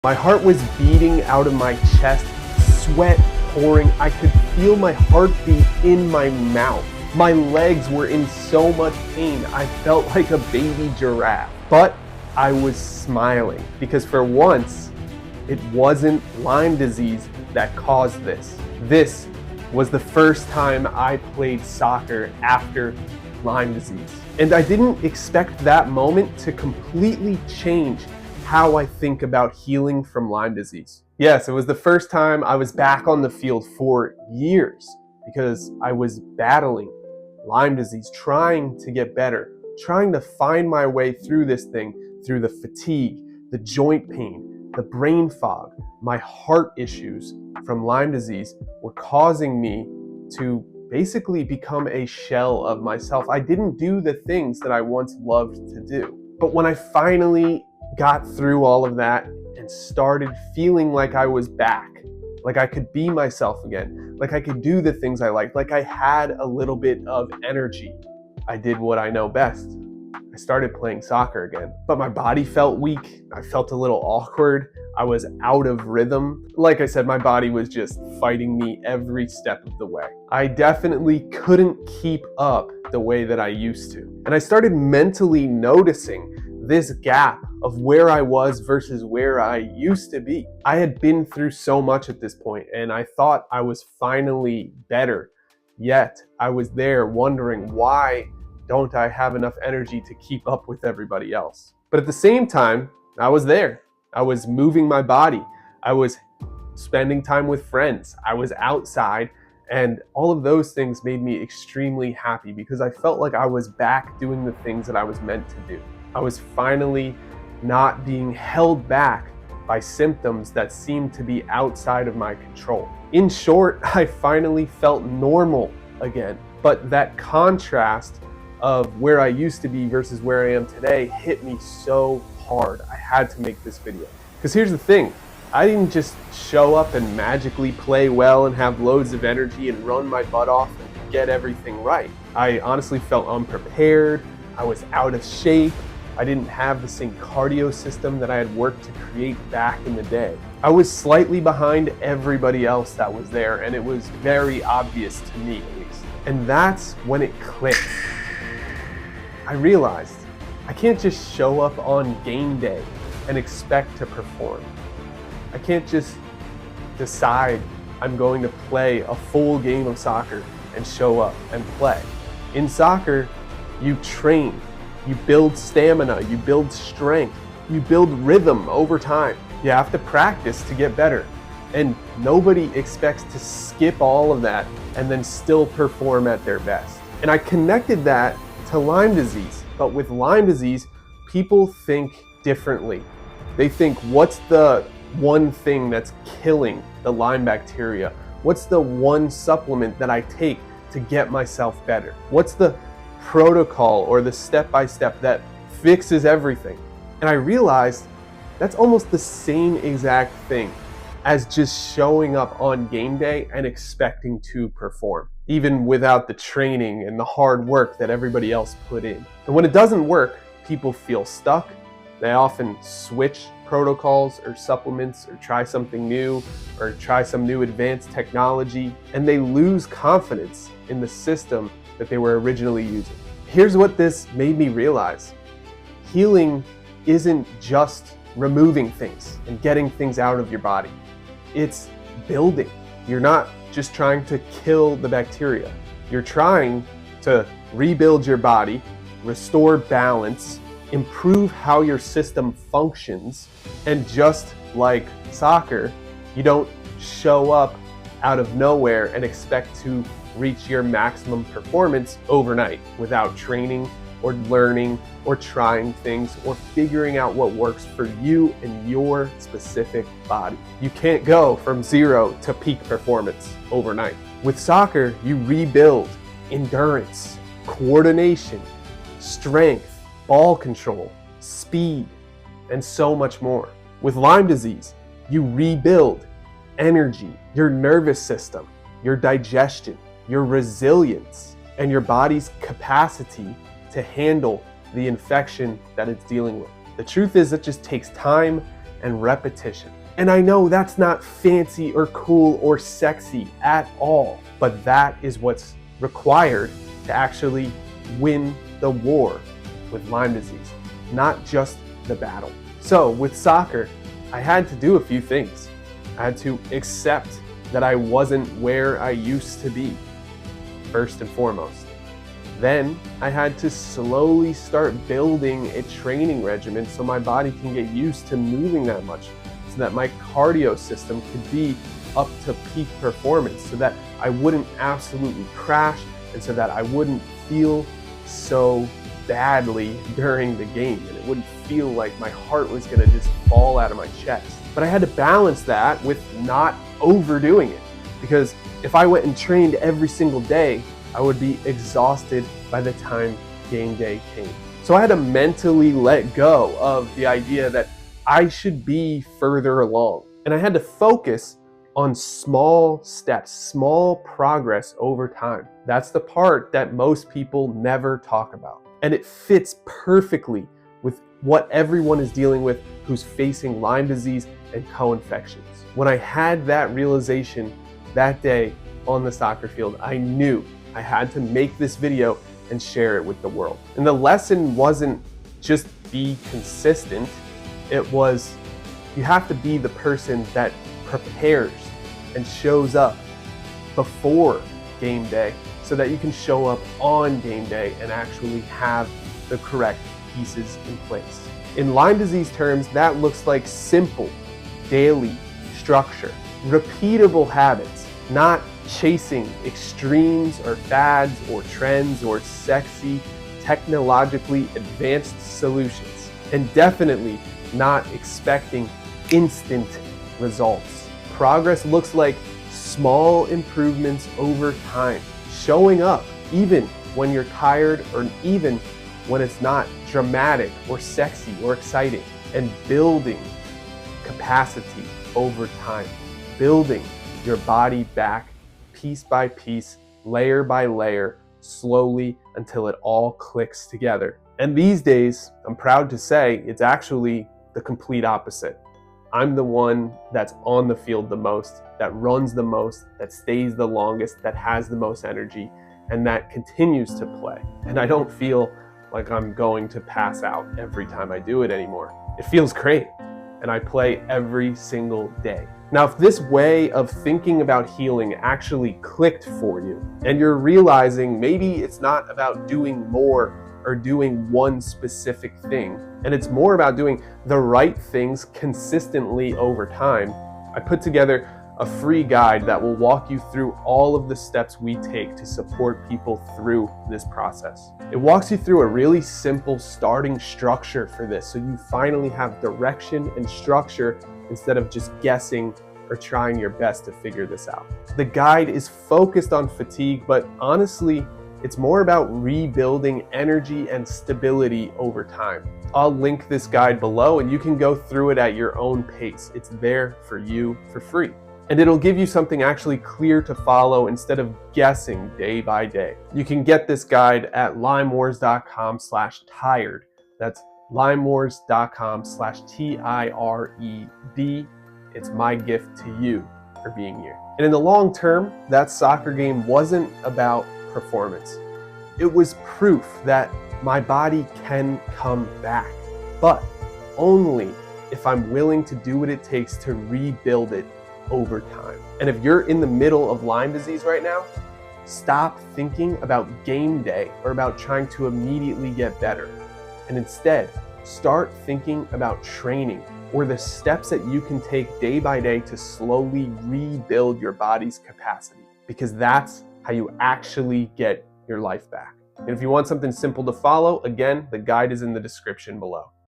My heart was beating out of my chest, sweat pouring. I could feel my heartbeat in my mouth. My legs were in so much pain, I felt like a baby giraffe. But I was smiling because for once, it wasn't Lyme disease that caused this. This was the first time I played soccer after Lyme disease. And I didn't expect that moment to completely change how I think about healing from Lyme disease. Yes, it was the first time I was back on the field for years because I was battling Lyme disease, trying to get better, trying to find my way through this thing, through the fatigue, the joint pain, the brain fog. My heart issues from Lyme disease were causing me to basically become a shell of myself. I didn't do the things that I once loved to do. But when I finally got through all of that and started feeling like I was back, like I could be myself again, like I could do the things I liked, like I had a little bit of energy, I did what I know best. I started playing soccer again. But my body felt weak. I felt a little awkward. I was out of rhythm. Like I said, my body was just fighting me every step of the way. I definitely couldn't keep up the way that I used to. And I started mentally noticing this gap of where I was versus where I used to be. I had been through so much at this point, and I thought I was finally better. Yet I was there wondering, why don't I have enough energy to keep up with everybody else? But at the same time, I was there. I was moving my body. I was spending time with friends. I was outside, and all of those things made me extremely happy because I felt like I was back doing the things that I was meant to do. I was finally not being held back by symptoms that seemed to be outside of my control. In short, I finally felt normal again. But that contrast of where I used to be versus where I am today hit me so hard. I had to make this video. Because here's the thing, I didn't just show up and magically play well and have loads of energy and run my butt off and get everything right. I honestly felt unprepared. I was out of shape. I didn't have the same cardio system that I had worked to create back in the day. I was slightly behind everybody else that was there, and it was very obvious to me at least. And that's when it clicked. I realized I can't just show up on game day and expect to perform. I can't just decide I'm going to play a full game of soccer and show up and play. In soccer, you train. You build stamina, you build strength, you build rhythm over time. You have to practice to get better. And nobody expects to skip all of that and then still perform at their best. And I connected that to Lyme disease. But with Lyme disease, people think differently. They think, what's the one thing that's killing the Lyme bacteria? What's the one supplement that I take to get myself better? What's the protocol or the step-by-step that fixes everything? And I realized that's almost the same exact thing as just showing up on game day and expecting to perform, even without the training and the hard work that everybody else put in. And when it doesn't work, people feel stuck. They often switch protocols or supplements or try something new or try some new advanced technology, and they lose confidence in the system that they were originally using. Here's what this made me realize. Healing isn't just removing things and getting things out of your body. It's building. You're not just trying to kill the bacteria. You're trying to rebuild your body, restore balance, improve how your system functions, and just like soccer, you don't show up out of nowhere and expect to reach your maximum performance overnight without training or learning or trying things or figuring out what works for you and your specific body. You can't go from 0 to peak performance overnight. With soccer, you rebuild endurance, coordination, strength, ball control, speed, and so much more. With Lyme disease, you rebuild energy, your nervous system, your digestion, your resilience, and your body's capacity to handle the infection that it's dealing with. The truth is, it just takes time and repetition. And I know that's not fancy or cool or sexy at all, but that is what's required to actually win the war with Lyme disease, not just the battle. So with soccer, I had to do a few things. I had to accept that I wasn't where I used to be, first and foremost. Then I had to slowly start building a training regimen so my body can get used to moving that much, so that my cardio system could be up to peak performance, so that I wouldn't absolutely crash, and so that I wouldn't feel so badly during the game, and it wouldn't feel like my heart was gonna just fall out of my chest. But I had to balance that with not overdoing it, because if I went and trained every single day, I would be exhausted by the time game day came. So I had to mentally let go of the idea that I should be further along. And I had to focus on small steps, small progress over time. That's the part that most people never talk about. And it fits perfectly with what everyone is dealing with who's facing Lyme disease and co-infections. When I had that realization that day on the soccer field, I knew I had to make this video and share it with the world. And the lesson wasn't just be consistent, it was you have to be the person that prepares and shows up before game day so that you can show up on game day and actually have the correct pieces in place. In Lyme disease terms, that looks like simple, daily structure, repeatable habits, not chasing extremes or fads or trends or sexy, technologically advanced solutions, and definitely not expecting instant results. Progress looks like small improvements over time, showing up even when you're tired or even when it's not dramatic or sexy or exciting, and building capacity over time, building your body back piece by piece, layer by layer, slowly until it all clicks together. And these days, I'm proud to say, it's actually the complete opposite. I'm the one that's on the field the most, that runs the most, that stays the longest, that has the most energy, and that continues to play. And I don't feel like I'm going to pass out every time I do it anymore. It feels great, and I play every single day. Now, if this way of thinking about healing actually clicked for you, and you're realizing maybe it's not about doing more or doing one specific thing, and it's more about doing the right things consistently over time, I put together a free guide that will walk you through all of the steps we take to support people through this process. It walks you through a really simple starting structure for this, so you finally have direction and structure instead of just guessing or trying your best to figure this out. The guide is focused on fatigue, but honestly, it's more about rebuilding energy and stability over time. I'll link this guide below and you can go through it at your own pace. It's there for you for free. And it'll give you something actually clear to follow instead of guessing day by day. You can get this guide at lymewars.com/tired. That's lymewars.com/TIRED. It's my gift to you for being here. And in the long term, that soccer game wasn't about performance. It was proof that my body can come back, but only if I'm willing to do what it takes to rebuild it over time. And if you're in the middle of Lyme disease right now, stop thinking about game day or about trying to immediately get better. And instead, start thinking about training or the steps that you can take day by day to slowly rebuild your body's capacity, because that's how you actually get your life back. And if you want something simple to follow, again, the guide is in the description below.